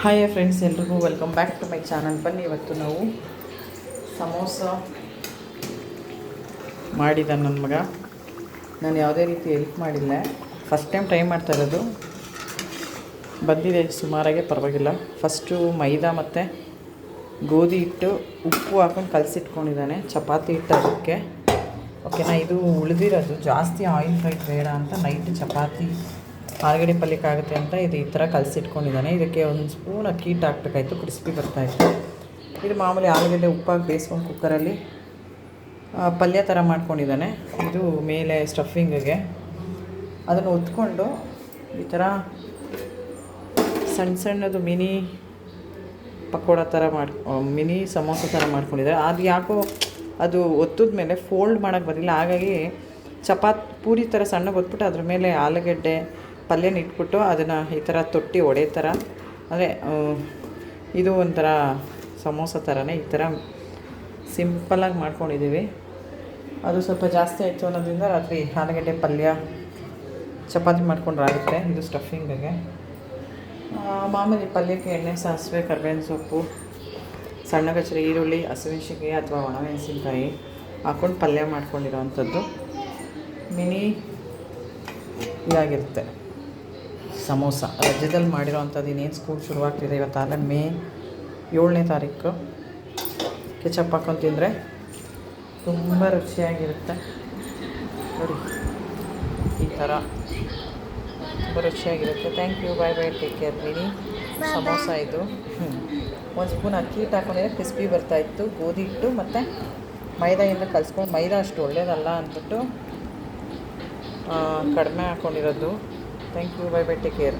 Hi friends, ಎಲ್ರಿಗೂ welcome back to my channel. ಬನ್ನಿ, ಇವತ್ತು ನಾವು ಸಮೋಸ ಮಾಡಿದ ನನ್ನ ಮಗ. ನಾನು ಯಾವುದೇ ರೀತಿ ಹೆಲ್ಪ್ ಮಾಡಿಲ್ಲ, ಫಸ್ಟ್ ಟೈಮ್ ಟ್ರೈ ಮಾಡ್ತಾ ಇರೋದು. ಬಂದಿದೆ ಸುಮಾರಾಗೆ, ಪರವಾಗಿಲ್ಲ. ಫಸ್ಟು ಮೈದಾ ಮತ್ತು ಗೋಧಿ ಹಿಟ್ಟು ಉಪ್ಪು ಹಾಕೊಂಡು ಕಲಸಿಟ್ಕೊಂಡಿದ್ದಾನೆ, ಚಪಾತಿ ಹಿಟ್ಟು ಅದಕ್ಕೆ. ಓಕೆನಾ, ಇದು ಉಳಿದಿರೋದು. ಜಾಸ್ತಿ ಆಯಿಲ್ ಫ್ರೈ ಬೇಡ ಅಂತ ನೈಟ್ ಚಪಾತಿ ಆಲೂಗಡ್ಡೆ ಪಲ್ಯಕ್ಕಾಗುತ್ತೆ ಅಂತ ಇದು ಈ ಥರ ಕಲಸಿಟ್ಕೊಂಡಿದ್ದಾನೆ. ಇದಕ್ಕೆ ಒಂದು ಸ್ಪೂನ್ ಅಕ್ಕಿ ಹಿಟ್ಟು ಹಾಕ್ಬೇಕಾಯ್ತು, ಕ್ರಿಸ್ಪಿ ಬರ್ತಾಯಿತ್ತು. ಇದು ಮಾಮೂಲಿ ಆಲೂಗಡ್ಡೆ ಉಪ್ಪಾಗಿ ಬೇಯಿಸ್ಕೊಂಡು ಕುಕ್ಕರಲ್ಲಿ ಪಲ್ಯ ಥರ ಮಾಡ್ಕೊಂಡಿದ್ದಾನೆ. ಇದು ಮೇಲೆ ಸ್ಟಫಿಂಗಿಗೆ ಅದನ್ನು ಒತ್ಕೊಂಡು ಈ ಥರ ಸಣ್ಣ ಸಣ್ಣದು ಮಿನಿ ಪಕೋಡ ಥರ ಮಿನಿ ಸಮೋಸ ಥರ ಮಾಡ್ಕೊಂಡಿದ್ದಾರೆ. ಅದು ಯಾಕೋ ಅದು ಒತ್ತದ ಮೇಲೆ ಫೋಲ್ಡ್ ಮಾಡೋಕ್ಕೆ ಬರಲಿಲ್ಲ, ಹಾಗಾಗಿ ಪೂರಿ ಥರ ಸಣ್ಣಗೆ ಒತ್ಬಿಟ್ಟು ಅದ್ರ ಮೇಲೆ ಆಲೂಗಡ್ಡೆ ಪಲ್ಯನ ಇಟ್ಬಿಟ್ಟು ಅದನ್ನು ಈ ಥರ ತೊಟ್ಟಿ ಒಡೆ ಥರ, ಅಂದರೆ ಇದು ಒಂಥರ ಸಮೋಸ ಥರನೇ ಈ ಥರ ಸಿಂಪಲ್ಲಾಗಿ ಮಾಡ್ಕೊಂಡಿದ್ದೀವಿ. ಅದು ಸ್ವಲ್ಪ ಜಾಸ್ತಿ ಆಯಿತು ಅನ್ನೋದ್ರಿಂದ ರಾತ್ರಿ ಆಲೂಗಡ್ಡೆ ಪಲ್ಯ ಚಪಾತಿ ಮಾಡ್ಕೊಂಡ್ರೆ ಆಗುತ್ತೆ. ಇದು ಸ್ಟಫಿಂಗಿಗೆ ಮಾಮೂಲಿ ಪಲ್ಯಕ್ಕೆ ಎಣ್ಣೆ, ಸಾಸಿವೆ, ಕರಿಬೇವಿನ ಸೊಪ್ಪು, ಸಣ್ಣ ಗಚ್ಚರಿ ಈರುಳ್ಳಿ, ಹಸಿಮೆಣಸಿನ್ಕಾಯಿ ಅಥವಾ ಒಣಮೆಣಸಿನ್ಕಾಯಿ ಹಾಕ್ಕೊಂಡು ಪಲ್ಯ ಮಾಡ್ಕೊಂಡಿರೋ ಅಂಥದ್ದು ಮಿನಿ ಇದಾಗಿರುತ್ತೆ ಸಮೋಸ. ರಜದಲ್ಲಿ ಮಾಡಿರೋ ಅಂಥದ್ದು. ಇನ್ನೇನು ಸ್ಕೂಲ್ ಶುರುವಾಗ್ತಿದೆ, ಇವತ್ತಾಗಲೇ ಮೇ 7ನೇ ತಾರೀಕು. ಕೆಚಪ್ ಹಾಕೊಂಡು ತಿಂದರೆ ತುಂಬ ರುಚಿಯಾಗಿರುತ್ತೆ ನೋಡಿ, ಈ ಥರ ತುಂಬ ರುಚಿಯಾಗಿರುತ್ತೆ. Thank you, bye bye, take care. Mini samosa ಇದು. ಒಂದು ಸ್ಪೂನ್ ಅಕ್ಕಿ ಹಿಟ್ಟು ಹಾಕೊಂಡಿದ್ರೆ ಕ್ರಿಸ್ಪಿ ಬರ್ತಾಯಿತ್ತು. ಗೋಧಿ ಹಿಟ್ಟು ಮತ್ತು ಮೈದಾಯಿಂದ ಕಲಿಸ್ಕೊಂಡು, ಮೈದಾ ಅಷ್ಟು ಒಳ್ಳೆಯದಲ್ಲ ಅಂದ್ಬಿಟ್ಟು ಕಡಿಮೆ ಹಾಕ್ಕೊಂಡಿರೋದು. Thank you, bye bye, take care.